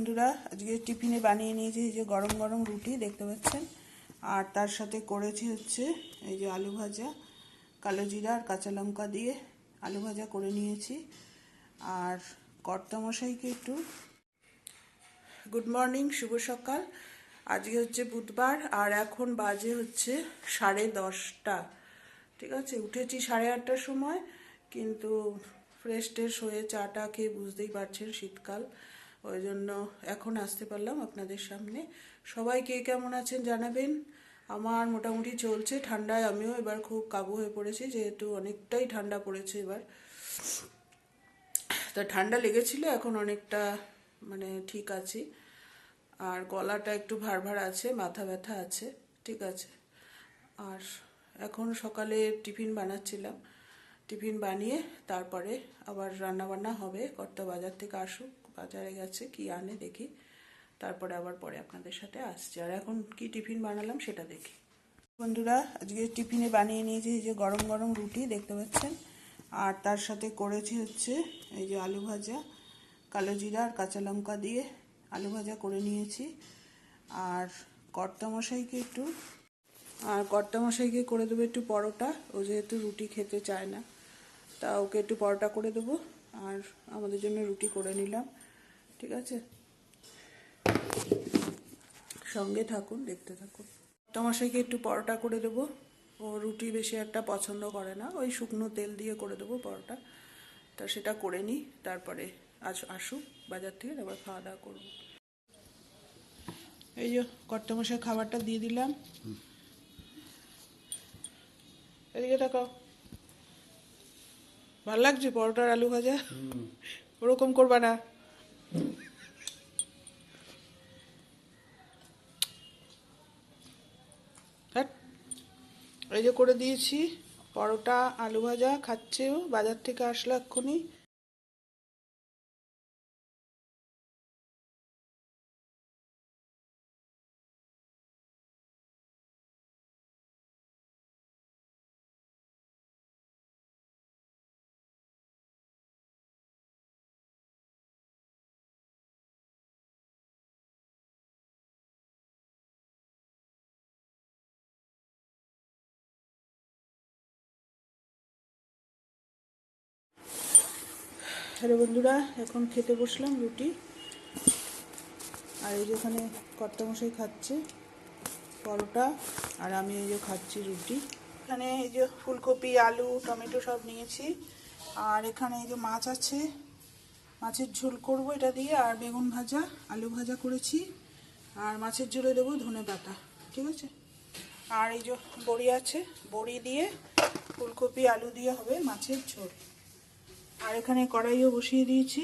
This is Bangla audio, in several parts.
বন্ধুরা, আজকে টিফিনে বানিয়ে নিয়েছি এই যে গরম গরম রুটি দেখতে পাচ্ছেন। আর তার সাথে করেছি হচ্ছে এই যে আলু ভাজা, কালো জিরা আর কাঁচা লঙ্কা দিয়ে আলু ভাজা করে নিয়েছি। আর কর্তামশাইকে একটু গুড মর্নিং, শুভ সকাল। আজকে হচ্ছে বুধবার আর এখন বাজে হচ্ছে 10:30। ঠিক আছে, উঠেছি 8:30টার সময়, কিন্তু ফ্রেশ ট্রেশ হয়ে চাটা খেয়ে বুঝতেই পারছেন শীতকাল, ওই জন্য এখন আসতে পারলাম আপনাদের সামনে। সবাই কে কেমন আছেন জানাবেন। আমার মোটামুটি চলছে, ঠান্ডায় আমিও এবার খুব কাবু হয়ে পড়েছি, যেহেতু অনেকটাই ঠান্ডা পড়েছে এবার। তা ঠান্ডা লেগেছিল, এখন অনেকটা মানে ঠিক আছি। আর গলাটা একটু ভার ভার আছে, মাথা ব্যথা আছে, ঠিক আছে। আর এখন সকালে টিফিন বানাচ্ছিলাম, টিফিন বানিয়ে তারপরে আবার রান্না বান্না হবে। কর্তা বাজার থেকে আসুক, বাজারে গেছে, কি আনে দেখি, তারপরে আবার পরে আপনাদের সাথে আসছি। আর এখন কি টিফিন বানালাম সেটা দেখি। বন্ধুরা, আজকে টিফিনে বানিয়ে নিয়েছি এই যে গরম গরম রুটি দেখতে পাচ্ছেন। আর তার সাথে করেছি হচ্ছে এই যে আলু ভাজা, কালো জিরা আর কাঁচা লঙ্কা দিয়ে আলু ভাজা করে নিয়েছি। আর কর্তামশাইকে করে দেবো একটু পরোটা, ও যেহেতু রুটি খেতে চায় না, তা ওকে একটু পরোটা করে দেবো। আর আমাদের জন্য রুটি করে নিলাম, ঠিক আছে। সঙ্গে থাকুন, দেখতে থাকুন। কর্তামশাইকে একটু পরোটা করে দেবো, ও রুটি বেশি একটা পছন্দ করে না, ওই শুকনো তেল দিয়ে করে দেবো পরোটা। তা সেটা করে নিই, তারপরে আসুক বাজার থেকে, তারপর খাওয়া দাওয়া করবো। এই যে কর্তামশাই খাবারটা দিয়ে দিলাম, এদিকে তাকাও। ভাল লাগছে পরোটার আলু ভাজা? ওরকম করবা না। হ্যাঁ, এই যে করে দিয়েছি পরোটা আলু ভাজা, খাচ্ছে ও, বাজার থেকে আসলো এক্ষুনি। হ্যালো বন্ধুরা, এখন খেতে বসলাম রুটি। আর এই যে এখানে কর্তামশাই খাচ্ছে পরোটা, আর আমি এই যে খাচ্ছি রুটি। এখানে এই যে ফুলকপি, আলু, টমেটো সব নিয়েছি। আর এখানে এই যে মাছ আছে, মাছের ঝোল করব এটা দিয়ে। আর বেগুন ভাজা, আলু ভাজা করেছি। আর মাছের ঝোলে দেবো ধনেপাতা, ঠিক আছে। আর এই যে বড়ি আছে, বড়ি দিয়ে ফুলকপি আলু দিয়ে হবে মাছের ঝোল। আর এখানে কড়াইও বসিয়ে দিয়েছি,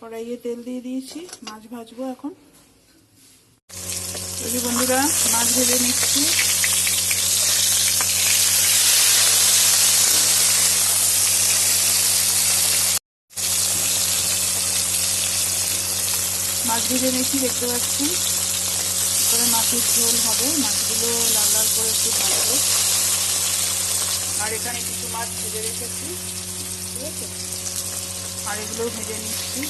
কড়াইয়ে তেল দিয়ে দিয়েছি, মাছ ভাজবো এখন। এই যে বন্ধুরা, মাছ ভেজে নিচ্ছি। মাছ ভেজে নিচ্ছি দেখতে পাচ্ছি, করে মাছের ঝোল হবে, মাছগুলো লাল লাল করে একটু ভাজবো। আর এখানে কিছু মাছ ভেজে রেখেছি, ঠিক আছে। আর এগুলো ভেজে নিচ্ছি।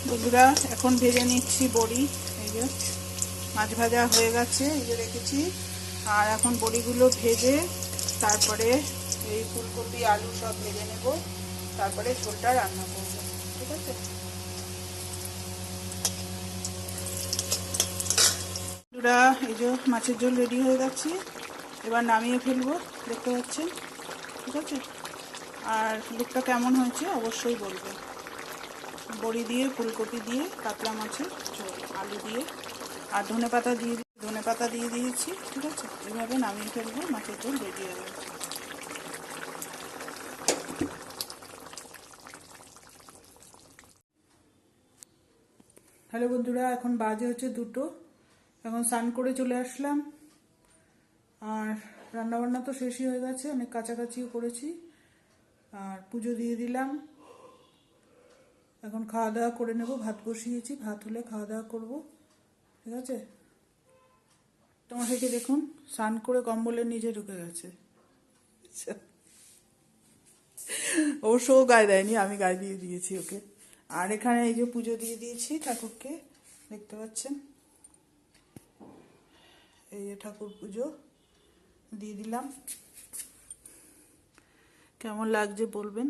বন্ধুরা, এখন ভেজে নিচ্ছি বড়ি। এই যে মাছ ভাজা হয়ে গেছে, এই যে রেখেছি। আর এখন বড়িগুলো ভেজে তারপরে এই ফুলকপি আলু সব ভেজে নেব, তারপরে ঝোলটা রান্না করব, ঠিক আছে। বন্ধুরা, এই যে মাছের ঝোল রেডি হয়ে গেছে, এবার নামিয়ে ফেলবো, দেখতে পাচ্ছেন, ঠিক আছে। আর লুকটা কেমন হয়েছে অবশ্যই বলবেন। বড়ি দিয়ে, ফুলকপি দিয়ে, কাতলা মাছের ঝোল, আলু দিয়ে, আর ধনেপাতা দিয়ে দিয়েছি, ঠিক আছে। এভাবে নামিয়ে ফেলবো, মাছের ঝোল রেডি হয়ে গেছে। হ্যালো বন্ধুরা, এখন বাজে হচ্ছে 2টো। এখন স্নান করে চলে আসলাম। আর রান্নাবান্না তো শেষই হয়ে গেছে, অনেক কাছাকাছিও করেছি। আর পুজো দিয়ে দিলাম। এখন খাওয়া দাওয়া করে নেব, ভাত বসিয়েছি, ভাত হলে খাওয়া দাওয়া করবো, ঠিক আছে। তোমার থেকে দেখুন স্নান করে কম্বলের নিচে ঢুকে গেছে। অবশ্য ও গায়ে দেয়নি, আমি গায়ে দিয়ে দিয়েছি ওকে। আর এখানে এই যে পুজো দিয়ে দিয়েছি ঠাকুরকে, দেখতে পাচ্ছেন, এই যে ঠাকুর পুজো দিয়ে দিলাম। কেমন লাগছে বলবেন।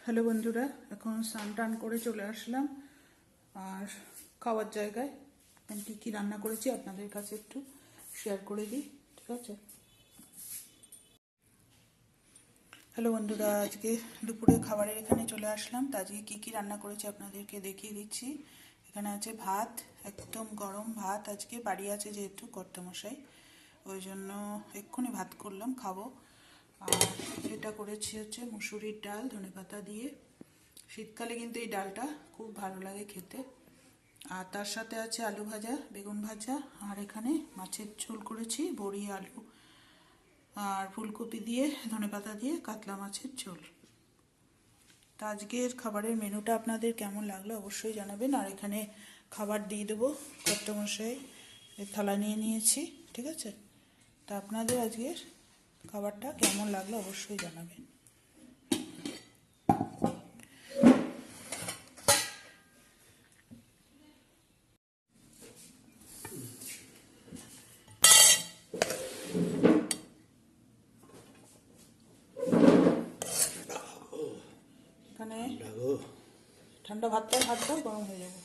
হ্যালো বন্ধুরা, এখন স্নান টান করে চলে আসলাম আর খাওয়ার জায়গায়। আমি কী কী রান্না করেছি আপনাদের কাছে একটু শেয়ার করে দিই, ঠিক আছে। হ্যালো বন্ধুরা, আজকে দুপুরে খাবারের এখানে চলে আসলাম। তো আজকে কী কী রান্না করেছি আপনাদেরকে দেখিয়ে দিচ্ছি। এখানে আছে ভাত, একদম গরম ভাত। আজকে বাড়ি আছে যেহেতু কর্তামশাই, ওই জন্য এক্ষুনি ভাত করলাম, খাবো। আর এটা করেছি হচ্ছে মুসুরির ডাল ধনেপাতা দিয়ে। শীতকালে কিন্তু এই ডালটা খুব ভালো লাগে খেতে। আর তার সাথে আছে আলু ভাজা, বেগুন ভাজা, আর এখানে মাছের ঝোল করেছি, বড়ি, আলু আর ফুলকপি দিয়ে, ধনেপাতা দিয়ে কাতলা মাছের ঝোল। তো আজকের খাবারের মেনুটা আপনাদের কেমন লাগলো অবশ্যই জানাবেন। আর এখানে খাবার দিয়ে দেবো, কর্তামশাই থালা নিয়ে নিয়েছি, ঠিক আছে। তা আপনাদের আজকের খাবারটা কেমন লাগলো অবশ্যই জানাবেন। এখানে ঠান্ডা ভাতটাই, ভাতটা গরম হয়ে যাবে।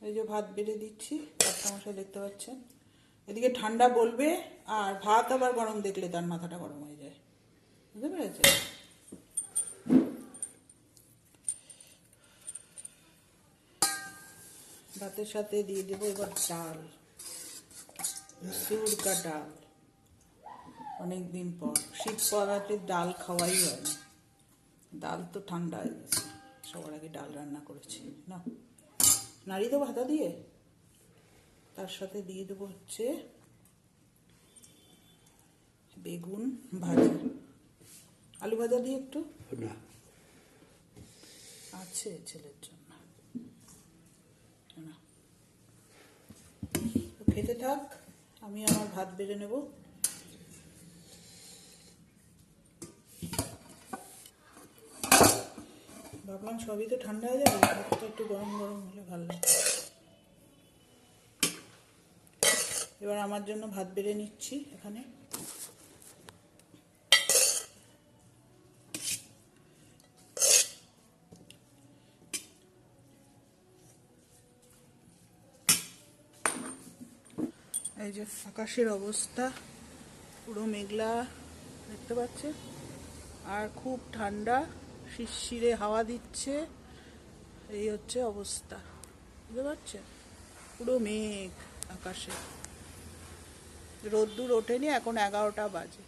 এই যে ভাত বেড়ে দিচ্ছি, কর্তামশাই দেখতে পাচ্ছেন। এদিকে ঠান্ডা বলবে আর ভাত আবার গরম দেখলে তার মাথাটা গরম হয়ে যায়, বুঝতে পেরেছে। ভাতের সাথে দিয়ে দেবো এবার ডাল, মসুর কা ডাল। অনেকদিন পর শীত পড়াতে ডাল খাওয়াই হয় না, ডাল তো ঠান্ডা হয়ে গেছে। সবার আগে ডাল রান্না করেছি না, নাড়ি দেবো হাতা দিয়ে। তার সাথে দিয়ে দেবো হচ্ছে বেগুন ভাজা, আলু ভাজা দিয়ে একটু আছে ছেলের জন্য না। খেতে থাক, আমি আমার ভাত বেড়ে নেব। ভাবলাম সবই তো ঠান্ডা হয়ে যাবে, ভাতটা একটু গরম গরম হলে ভালো লাগে। এবার আমার জন্য ভাত বেড়ে নিচ্ছি এখানে। এই যে আকাশের অবস্থা, পুরো মেঘলা, দেখতে পাচ্ছেন। আর খুব ঠান্ডা, শিরশিরে হাওয়া দিচ্ছে, এই হচ্ছে অবস্থা, বুঝতে পারছেন। পুরো মেঘ আকাশে, রোদ্দুর ওঠেনি, এখন 11টা বাজে,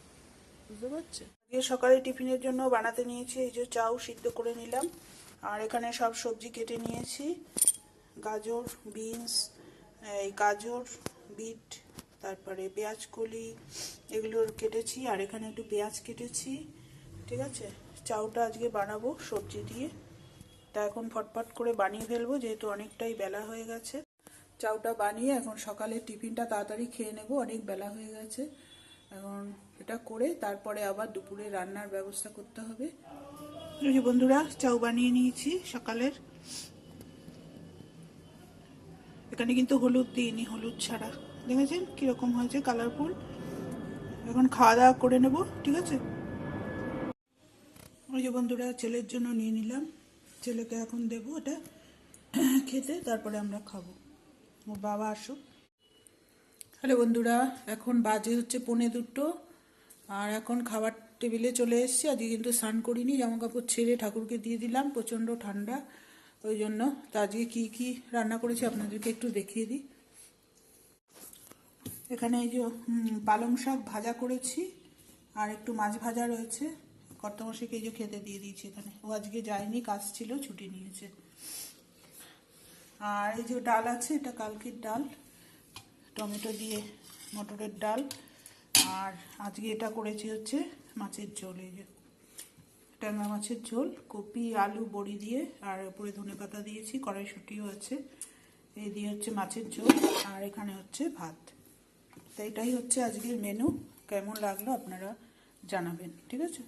বুঝতে পারছেন। আজকে সকালে টিফিনের জন্য বানাতে নিয়েছি এই যে চাউ সিদ্ধ করে নিলাম। আর এখানে সব সবজি কেটে নিয়েছি, গাজর, বিনস, এই গাজর, বিট, তারপরে পেঁয়াজ কলি, এগুলো কেটেছি। আর এখানে একটু পেঁয়াজ কেটেছি, ঠিক আছে। চাউটা আজকে বানাবো সবজি দিয়ে, তা এখন ফটফট করে বানিয়ে ফেলবো যেহেতু অনেকটাই বেলা হয়ে গেছে। চাউটা বানিয়ে এখন সকালে টিফিনটা তাড়াতাড়ি খেয়ে নেব, অনেক বেলা হয়ে গেছে। এখন এটা করে তারপরে আবার দুপুরে রান্নার ব্যবস্থা করতে হবে। এই যে বন্ধুরা, চাউ বানিয়ে নিয়েছি সকালের। এখানে কিন্তু হলুদ দিইনি, হলুদ ছাড়া, দেখেছেন কিরকম হয়েছে কালারফুল। এখন খাওয়া দাওয়া করে নেব, ঠিক আছে। ওই যে বন্ধুরা, ছেলের জন্য নিয়ে নিলাম, ছেলেকে এখন দেবো এটা খেতে, তারপরে আমরা খাবো, ওর বাবা আসুক। হ্যালো বন্ধুরা, এখন বাজে হচ্ছে 1:45, আর এখন খাবার টেবিলে চলে এসেছি। আজকে কিন্তু স্নান করিনি, জামা কাপড় ছেড়ে ঠাকুরকে দিয়ে দিলাম, প্রচণ্ড ঠান্ডা ওই জন্য। তো আজকে কী কী রান্না করেছি আপনাদেরকে একটু দেখিয়ে দিই। এখানে এই যে পালং শাক ভাজা করেছি, আর একটু মাছ ভাজা রয়েছে। কর্তামশাইকে এই যে খেতে দিয়ে দিয়েছি এখানে, ও আজকে যায়নি, কাজ ছিল, ছুটি নিয়েছে। আর এই যে ডাল আছে, এটা কালকের ডাল, টমেটো দিয়ে মটরের ডাল। আর আজকে এটা করেছি হচ্ছে মাছের ঝোল, এই যে ট্যাংরা মাছের ঝোল, কপি আলু বড়ি দিয়ে, আর উপরে ধনেপাতা দিয়েছি, কড়াইশুঁটিও আছে। এই দিয়ে হচ্ছে মাছের ঝোল, আর এখানে হচ্ছে ভাত। তো এটাই হচ্ছে আজকের মেনু। কেমন লাগলো আপনারা জানাবেন, ঠিক আছে।